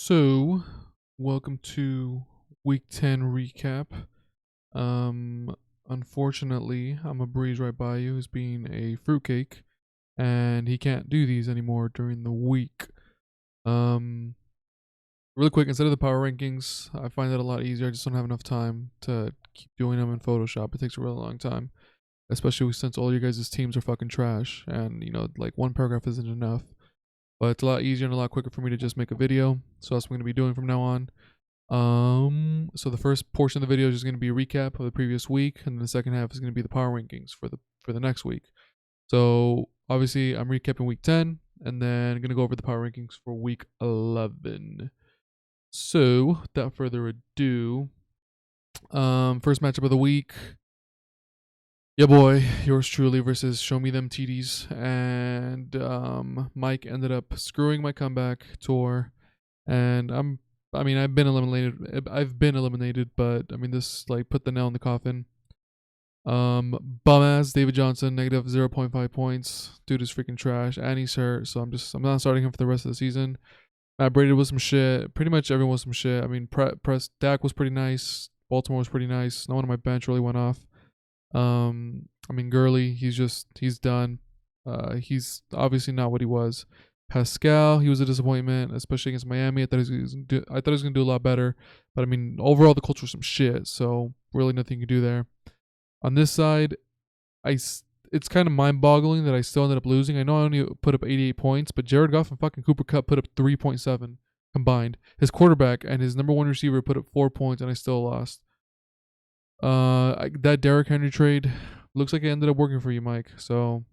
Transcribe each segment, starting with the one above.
So, welcome to week 10 recap. Unfortunately, I'm a breeze right by you who's being a fruitcake, and he can't do these anymore during the week. Um, Really quick, instead of the power rankings, I find that a lot easier. I just don't have enough time to keep doing them in Photoshop. It takes a really long time, especially since all your guys' teams are fucking trash, and like one paragraph isn't enough. But it's a lot easier and a lot quicker for me to just make a video. So that's what I'm gonna be doing from now on. So the first portion of the video is just gonna be a recap of the previous week, and then the second half is gonna be the power rankings for the next week. So obviously I'm recapping week 10, and then gonna go over the power rankings for week 11. So without further ado, first matchup of the week. Yeah, boy, yours truly versus Show Me Them TDs, and Mike ended up screwing my comeback tour, and I've been eliminated, but I mean this like put the nail in the coffin. Bum ass David Johnson, negative 0.5 points. Dude is freaking trash, and he's hurt, so I'm not starting him for the rest of the season. Matt Brady was some shit. Pretty much everyone was some shit. I mean, Dak was pretty nice. Baltimore was pretty nice. No one on my bench really went off. Gurley, he's done. He's obviously not what he was. Pascal, he was a disappointment, especially against Miami. I thought he was gonna do a lot better, but I mean, overall the culture was some shit. So really nothing you can do there. On this side, it's kind of mind-boggling that I still ended up losing. I know I only put up 88 points, but Jared Goff and fucking Cooper Kupp put up 3.7 combined. His quarterback and his number one receiver put up 4 points, and I still lost. That Derrick Henry trade looks like it ended up working for you, Mike. So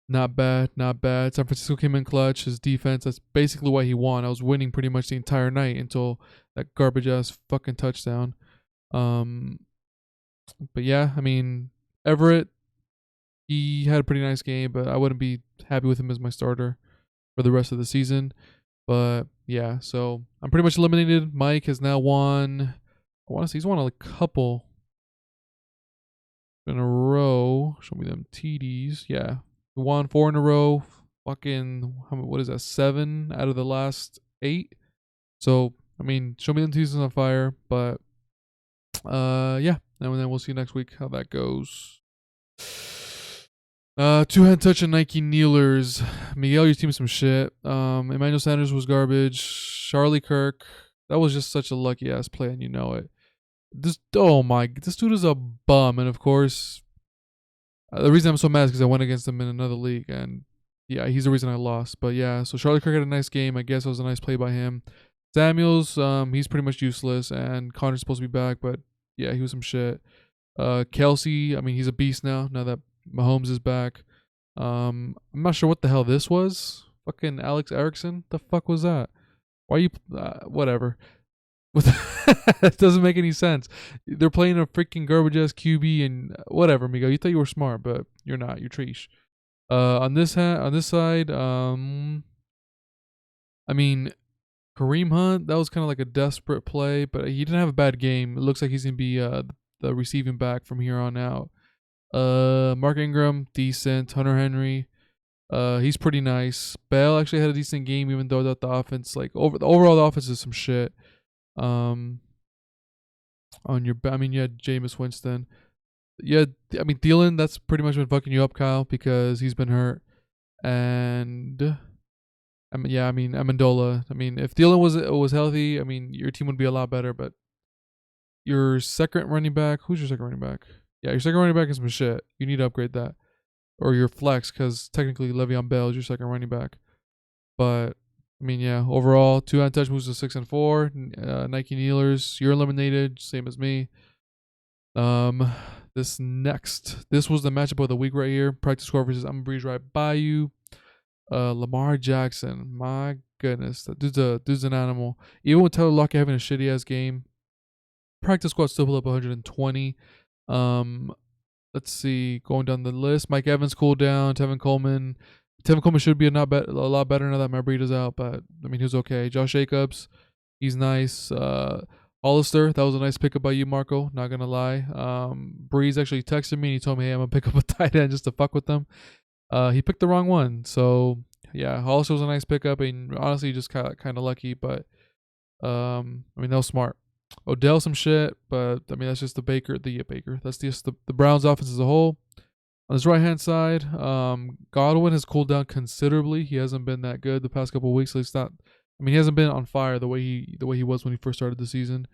not bad. San Francisco came in clutch. His defense, that's basically why he won. I was winning pretty much the entire night until that garbage ass fucking touchdown. But yeah, I mean, Everett, he had a pretty nice game, but I wouldn't be happy with him as my starter for the rest of the season. But yeah, so I'm pretty much eliminated. Mike has now won. I want to say he's won a couple in a row. Show me them TDs. Yeah, he won 4 in a row. Fucking, what is that? 7 out of the last 8. So I mean, show me them TDs on fire. But yeah, and then we'll see next week how that goes. Two-hand touch and Nike kneelers. Miguel, your team some shit. Emmanuel Sanders was garbage. Charlie Kirk, that was just such a lucky ass play, and you know it. This dude is a bum, and of course, the reason I'm so mad is because I went against him in another league, and yeah, he's the reason I lost. But yeah, so Charlie Kirk had a nice game. I guess it was a nice play by him. Samuels, he's pretty much useless, and Connor's supposed to be back, but yeah, he was some shit. Kelsey, I mean, he's a beast now that Mahomes is back. I'm not sure what the hell this was. Fucking Alex Erickson? The fuck was that? Why you whatever. It doesn't make any sense. They're playing a freaking garbage ass QB and whatever, Miguel. You thought you were smart, but you're not. You're trash. On this side, I mean, Kareem Hunt, that was kind of like a desperate play, but he didn't have a bad game. It looks like he's gonna be the receiving back from here on out. Mark Ingram, decent. Hunter Henry, he's pretty nice. Bell actually had a decent game, even though that the offense, like overall the offense is some shit. On your, I mean, you had Jameis Winston. Yeah, I mean Thielen, that's pretty much been fucking you up, Kyle, because he's been hurt. And Amendola. I mean, if Thielen was healthy, I mean your team would be a lot better. But your second running back, who's your second running back? Yeah, your second running back is some shit. You need to upgrade that. Or your flex, because technically Le'Veon Bell is your second running back. But, I mean, yeah, overall, 2-hand touch moves to 6 and 4. Nike kneelers, you're eliminated, same as me. This was the matchup of the week right here. Practice score versus I'm a breeze right by you. Lamar Jackson, my goodness, that dude's an animal. Even with Tyler Lockett having a shitty ass game, practice squad still put up 120. Let's see, going down the list. Mike Evans cooled down. Tevin Coleman should be a lot better now that Matt Breida is out, but I mean he was okay. Josh Jacobs, he's nice. Hollister, that was a nice pickup by you, Marco. Not gonna lie. Breeze actually texted me and he told me, hey, I'm gonna pick up a tight end just to fuck with them. He picked the wrong one, so yeah, Hollister was a nice pickup, and honestly, just kind of lucky. But I mean, that was smart. Odell some shit, but I mean that's just the Baker. That's just the Browns offense as a whole. On his right hand side, Godwin has cooled down considerably. He hasn't been that good the past couple of weeks. At least not. I mean, he hasn't been on fire the way he was when he first started the season.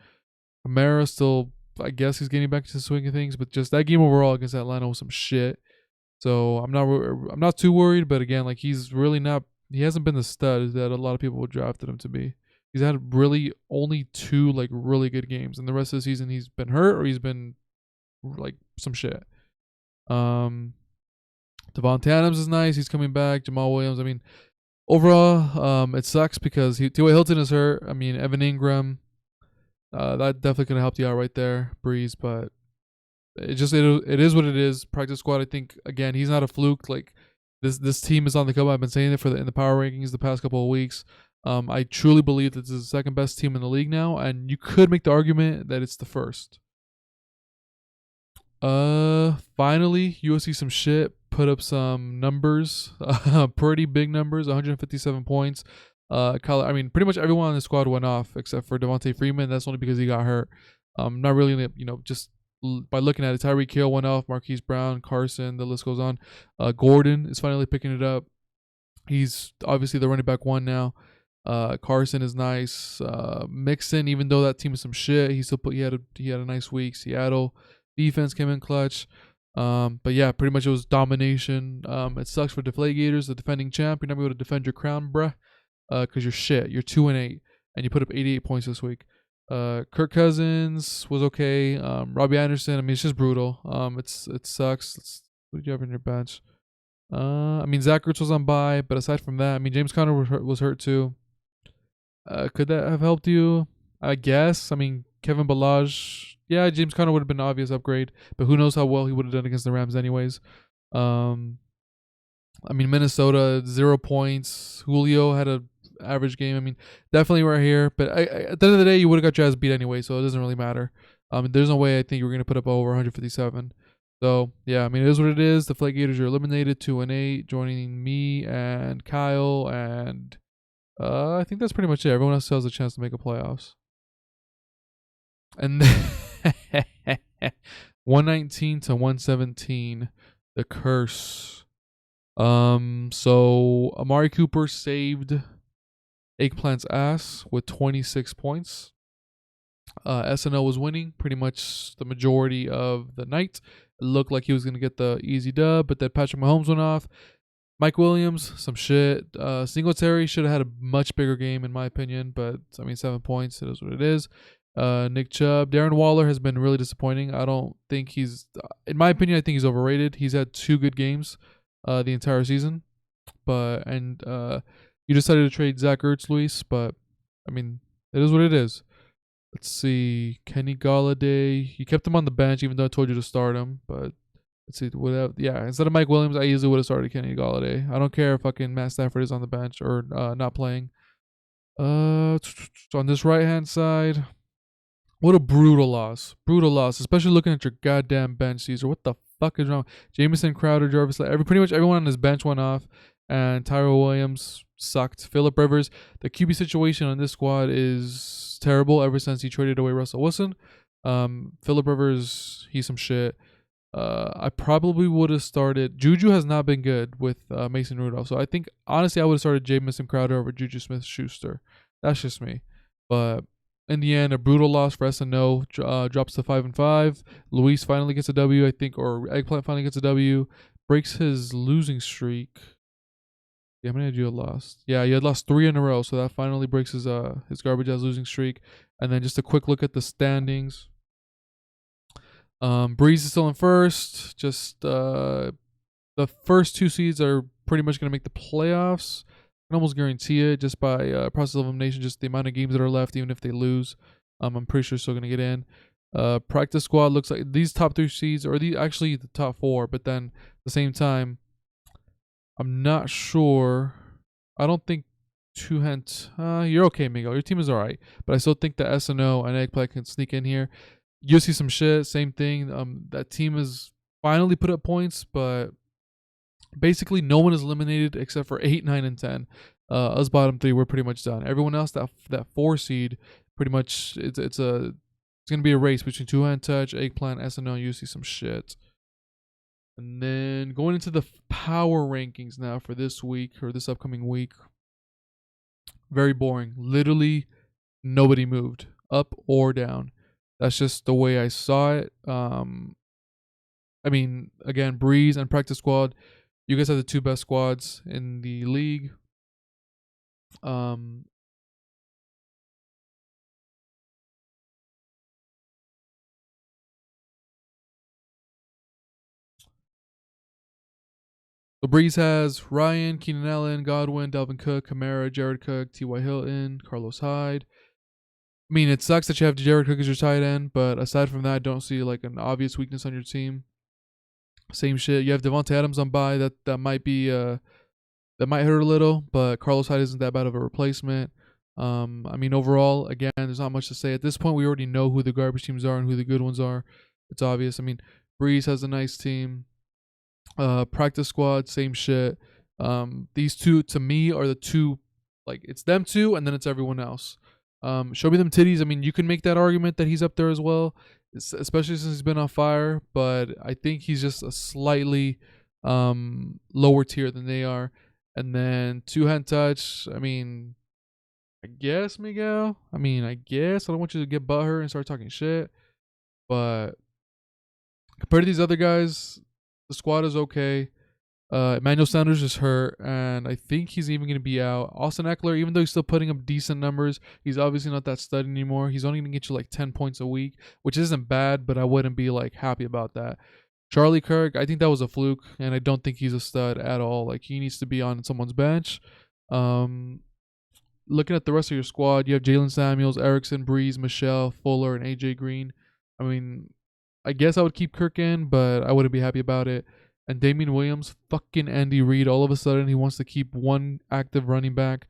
Kamara still, I guess he's getting back to the swing of things, but just that game overall against Atlanta was some shit. So I'm not too worried. But again, like he's really not. He hasn't been the stud that a lot of people would drafted him to be. He's had really only 2 like really good games, and the rest of the season he's been hurt or he's been like some shit. Devontae Adams is nice. He's coming back. Jamal Williams. I mean, overall, it sucks because T.Y. Hilton is hurt. I mean, Evan Ingram. That definitely could have helped you out right there, Breeze. But it is what it is. Practice squad. I think again, he's not a fluke. Like this team is on the come. I've been saying it in the power rankings the past couple of weeks. I truly believe that this is the second best team in the league now, and you could make the argument that it's the first. Finally, USC some shit. Put up some numbers, pretty big numbers. 157 points. I mean, pretty much everyone on the squad went off except for Devontae Freeman. That's only because he got hurt. Not really, just by looking at it. Tyreek Hill went off. Marquise Brown, Carson, the list goes on. Gordon is finally picking it up. He's obviously the running back 1 now. Carson is nice. Mixon, even though that team is some shit, he had a nice week. Seattle defense came in clutch. But yeah, pretty much it was domination. It sucks for Deflategators, the defending champ. You're not able to defend your crown, bruh. Cause you're shit. You're 2-8, and you put up 88 points this week. Kirk Cousins was okay. Robbie Anderson. I mean, it's just brutal. It sucks. What did you have in your bench? I mean, Zach Ertz was on bye, but aside from that, I mean, James Conner was hurt too. Could that have helped you? I guess. I mean, Kevin Balaj. Yeah, James Conner would have been an obvious upgrade, but who knows how well he would have done against the Rams anyways. I mean, Minnesota, 0 points. Julio had a average game. I mean, definitely right here. But at the end of the day, you would have got your ass beat anyway, so it doesn't really matter. There's no way I think you were going to put up over 157. So, yeah, I mean, it is what it is. The Flakegators are eliminated 2-8, joining me and Kyle. And I think that's pretty much it. Everyone else has a chance to make a playoffs. And then 119 to 117, the curse. So Amari Cooper saved Eggplant's ass with 26 points. SNL was winning pretty much the majority of the night. It looked like he was going to get the easy dub, but then Patrick Mahomes went off. Mike Williams, some shit. Singletary should have had a much bigger game in my opinion, but I mean 7 points, it is what it is. Nick Chubb. Darren Waller has been really disappointing. I don't think he's, in my opinion, I think he's overrated. He's had 2 good games the entire season. You decided to trade Zach Ertz, Luis, but I mean, it is what it is. Let's see. Kenny Golladay. You kept him on the bench even though I told you to start him, but let's see. Instead of Mike Williams, I easily would have started Kenny Golladay. I don't care if fucking Matt Stafford is on the bench or not playing. On this right-hand side, what a brutal loss. Brutal loss, especially looking at your goddamn bench, Caesar. What the fuck is wrong? Jamison Crowder, Jarvis, pretty much everyone on his bench went off, and Tyrell Williams sucked. Phillip Rivers, the QB situation on this squad is terrible ever since he traded away Russell Wilson. Phillip Rivers, he's some shit. I probably would have started. Juju has not been good with Mason Rudolph, so I think honestly I would have started Jamison Crowder over Juju Smith-Schuster. That's just me, but in the end, a brutal loss for SNO. Drops to 5-5. Luis finally gets a W, I think, or Eggplant finally gets a W. Breaks his losing streak. Yeah, how many had you lost? Yeah, you had lost 3 in a row, so that finally breaks his garbage ass losing streak. And then just a quick look at the standings. Breeze is still in first. Just the first 2 seeds are pretty much going to make the playoffs. I can almost guarantee it just by process of elimination, just the amount of games that are left, even if they lose. I'm pretty sure still going to get in. Practice squad looks like these top 3 seeds, or actually the top 4, but then at the same time, I'm not sure. I don't think you're okay, Miguel. Your team is all right, but I still think the SNO and Eggplant can sneak in here. You see some shit, same thing. That team has finally put up points, but Basically, no one is eliminated except for 8, 9, and 10. Us bottom three, we're pretty much done. Everyone else, that 4 seed, pretty much it's gonna be a race between Two Hand Touch, Eggplant, SNL, you see some shit. And then going into the power rankings now for this week or this upcoming week. Very boring. Literally nobody moved up or down. That's just the way I saw it. I mean, again, Breeze and Practice Squad, you guys have the two best squads in the league. Um, the Breeze has Ryan, Keenan Allen, Godwin, Dalvin Cook, Kamara, Jared Cook, T.Y. Hilton, Carlos Hyde. I mean, it sucks that you have Jared Cook as your tight end, but aside from that, I don't see like an obvious weakness on your team. Same shit. You have Devontae Adams on bye. That might be that might hurt a little, but Carlos Hyde isn't that bad of a replacement. I mean, overall, again, there's not much to say at this point. We already know who the garbage teams are and who the good ones are. It's obvious. I mean, Breeze has a nice team. Practice Squad, same shit. These two to me are the two, like it's them two, and then it's everyone else. Show me them titties. I mean, you can make that argument that he's up there as well, especially since he's been on fire. But I think he's just a slightly lower tier than they are. And then Two Hand Touch. I mean, I guess Miguel. I mean, I guess I don't want you to get butthurt and start talking shit, but compared to these other guys, the squad is okay. Emmanuel Sanders is hurt, and I think he's even going to be out. Austin Eckler, even though he's still putting up decent numbers, he's obviously not that stud anymore. He's only going to get you like 10 points a week, which isn't bad, but I wouldn't be like happy about that. Charlie Kirk, I think that was a fluke, and I don't think he's a stud at all. Like, he needs to be on someone's bench. Looking at the rest of your squad, you have Jalen Samuels, Erickson, Breeze, Michelle, Fuller, and AJ Green. I mean, I guess I would keep Kirk in, but I wouldn't be happy about it. And Damian Williams, fucking Andy Reid, all of a sudden he wants to keep one active running back.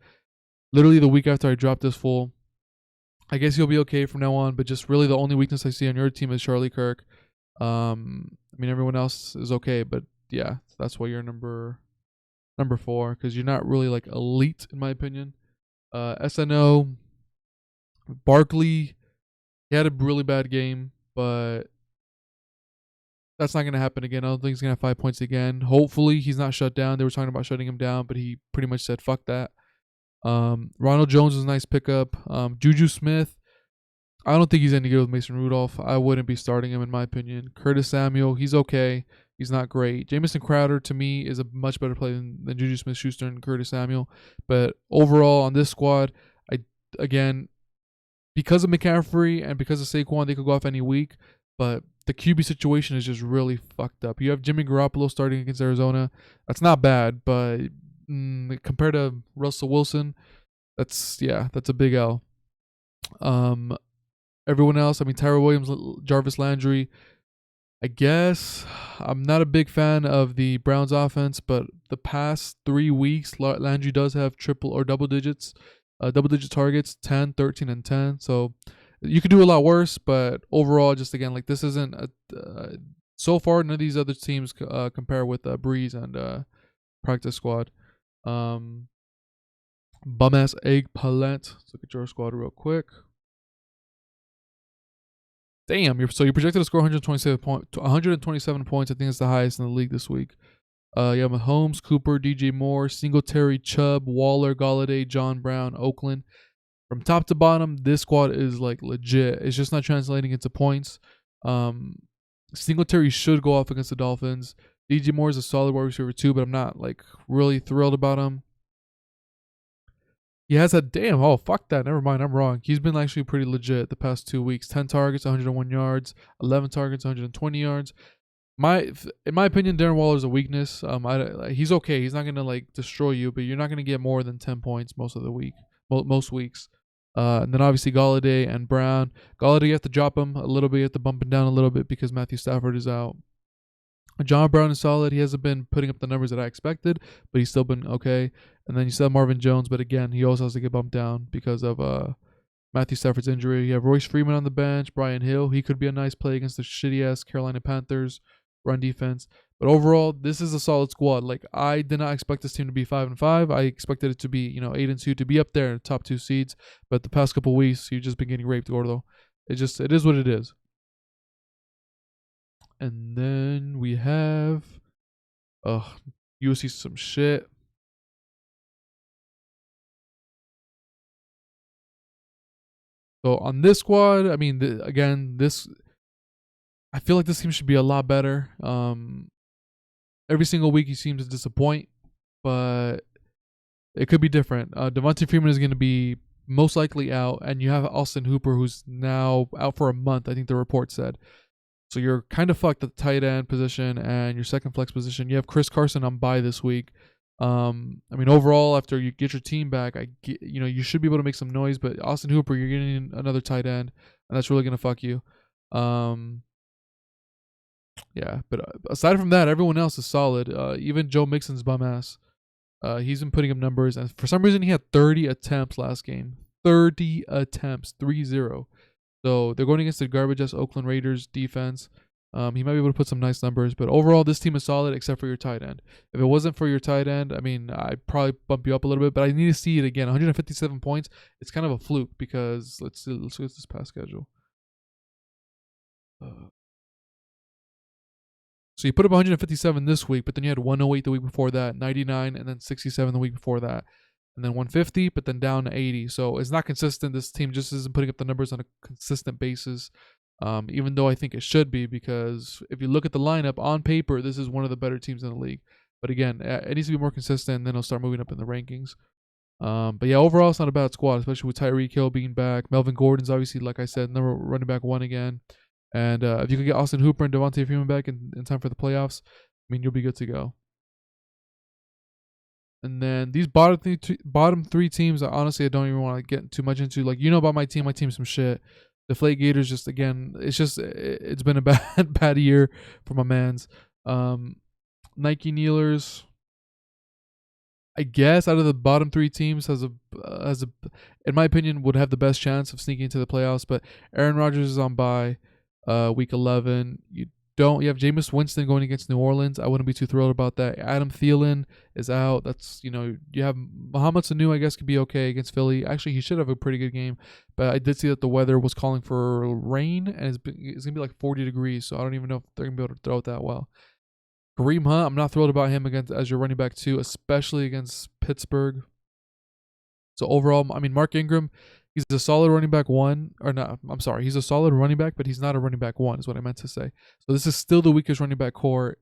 Literally the week after I dropped this fool. I guess he'll be okay from now on, but just really the only weakness I see on your team is Charlie Kirk. I mean, everyone else is okay, but yeah, that's why you're number 4, because you're not really like elite in my opinion. SNO, Barkley, he had a really bad game, but that's not going to happen again. I don't think he's going to have 5 points again. Hopefully, he's not shut down. They were talking about shutting him down, but he pretty much said, fuck that. Ronald Jones was a nice pickup. Juju Smith, I don't think he's any good with Mason Rudolph. I wouldn't be starting him in my opinion. Curtis Samuel, he's okay. He's not great. Jamison Crowder, to me, is a much better player than Juju Smith-Schuster and Curtis Samuel. But overall, on this squad, again, because of McCaffrey and because of Saquon, they could go off any week. But the QB situation is just really fucked up. You have Jimmy Garoppolo starting against Arizona. That's not bad, but compared to Russell Wilson, that's a big L. Everyone else, I mean, Tyrell Williams, Jarvis Landry. I guess I'm not a big fan of the Browns offense, but the past 3 weeks, Landry does have triple or double digit targets, 10, 13, and 10. So you could do a lot worse, but overall, just again, like this isn't so far. None of these other teams compare with Breeze and Practice Squad. Bum ass eggplant. Let's look at your squad real quick. Damn, you're projected to score 127 points. I think it's the highest in the league this week. You have Mahomes, Cooper, DJ Moore, Singletary, Chubb, Waller, Golladay, John Brown, Oakland. From top to bottom, this squad is like legit. It's just not translating into points. Singletary should go off against the Dolphins. DJ Moore is a solid wide receiver too, but I'm not like really thrilled about him. He has a fuck that. Never mind, I'm wrong. He's been actually pretty legit the past 2 weeks. 10 targets, 101 yards, 11 targets, 120 yards. In my opinion, Darren Waller's a weakness. He's okay. He's not gonna like destroy you, but you're not gonna get more than 10 points most of the week, most weeks. And then obviously Golladay and Brown. Golladay, you have to drop him a little bit. You have to bump him down a little bit because Matthew Stafford is out. John Brown is solid. He hasn't been putting up the numbers that I expected, but he's still been okay. And then you still have Marvin Jones, but again, he also has to get bumped down because of Matthew Stafford's injury. You have Royce Freeman on the bench, Brian Hill. He could be a nice play against the shitty-ass Carolina Panthers run defense. But overall, this is a solid squad. Like, I did not expect this team to be 5-5. I expected it to be 8-2, to be up there in the top 2 seeds. But the past couple weeks, you've just been getting raped, Gordo. It is what it is. And then we have you see some shit. So on this squad, I mean, I feel like this team should be a lot better. Every single week he seems to disappoint, but it could be different. Devontae Freeman is going to be most likely out, and you have Austin Hooper, who's now out for a month, I think the report said. So you're kind of fucked at the tight end position and your second flex position. You have Chris Carson on bye this week. I mean, overall, after you get your team back, you should be able to make some noise. But Austin Hooper, you're getting another tight end, and that's really gonna fuck you. Yeah, but aside from that, everyone else is solid. Even Joe Mixon's bum ass. He's been putting up numbers, and for some reason, he had 30 attempts last game. 30 attempts, 3-0. So they're going against the garbage ass Oakland Raiders defense. He might be able to put some nice numbers, but overall, this team is solid except for your tight end. If it wasn't for your tight end, I mean, I'd probably bump you up a little bit, but I need to see it again. 157 points. It's kind of a fluke because let's look at this past schedule. So you put up 157 this week, but then you had 108 the week before that, 99, and then 67 the week before that, and then 150, but then down to 80. So it's not consistent. This team just isn't putting up the numbers on a consistent basis. Even though I think it should be, because if you look at the lineup on paper, this is one of the better teams in the league. But again, it needs to be more consistent, and then it'll start moving up in the rankings. But yeah, overall, it's not a bad squad, especially with Tyreek Hill being back. Melvin Gordon's obviously, like I said, number running back 1 again. And if you could get Austin Hooper and Devontae Freeman back in time for the playoffs, I mean, you'll be good to go. And then these bottom three teams, honestly, I don't even want to get too much into. Like, about my team. My team's some shit. Deflate Gators, just again, it's been a bad year for my mans. Nike Kneelers, I guess out of the bottom 3 teams has a in my opinion would have the best chance of sneaking into the playoffs. But Aaron Rodgers is on bye, week 11. You have Jameis Winston going against New Orleans. I wouldn't be too thrilled about that. Adam Thielen is out. That's, you have Mohamed Sanu, I guess, could be okay against Philly. Actually, he should have a pretty good game. But I did see that the weather was calling for rain, and it's going to be like 40 degrees. So I don't even know if they're going to be able to throw it that well. Kareem Hunt, I'm not thrilled about him as your running back 2, especially against Pittsburgh. So overall, I mean, Mark Ingram, he's a solid running back 1, or not, I'm sorry, he's a solid running back, but he's not a running back 1 is what I meant to say. So this is still the weakest running back core.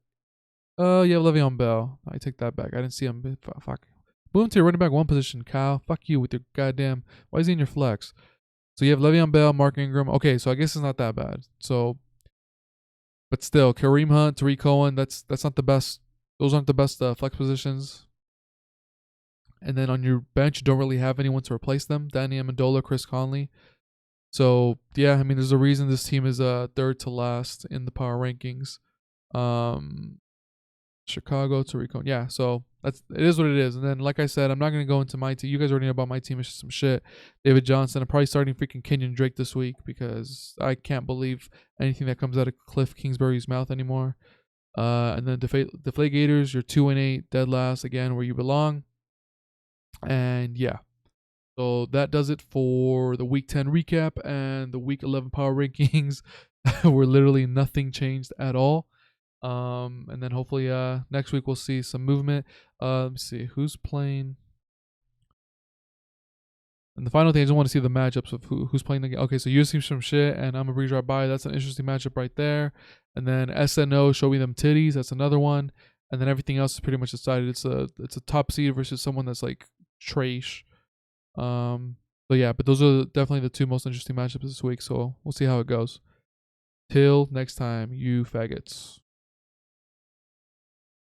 You have Le'Veon Bell. I take that back. I didn't see him. Fuck. Move him to your running back 1 position, Kyle. Fuck you with your goddamn, why is he in your flex? So you have Le'Veon Bell, Mark Ingram. Okay, so I guess it's not that bad. So, but still, Kareem Hunt, Tariq Cohen, that's not the best. Those aren't the best flex positions. And then on your bench, you don't really have anyone to replace them. Danny Amendola, Chris Conley. So, yeah, I mean, there's a reason this team is third to last in the power rankings. Chicago, Tariq Cohen. Yeah, so it is what it is. And then, like I said, I'm not going to go into my team. You guys already know about my team. It's just some shit. David Johnson. I'm probably starting freaking Kenyon Drake this week because I can't believe anything that comes out of Cliff Kingsbury's mouth anymore. And then Deflate Gators, you're 2-8, dead last, again, where you belong. And yeah, so that does it for the week 10 recap and the week 11 power rankings. Where literally nothing changed at all. And then hopefully next week we'll see some movement. Let's see who's playing. And the final thing, I just want to see the matchups of who's playing the game. Okay, so USC from shit and I'm a breeze right by. That's an interesting matchup right there. And then SNO, show me them titties. That's another one. And then everything else is pretty much decided. It's a top seed versus someone that's like trash. But yeah, but those are definitely the 2 most interesting matchups this week. So we'll see how it goes. Till next time, you faggots.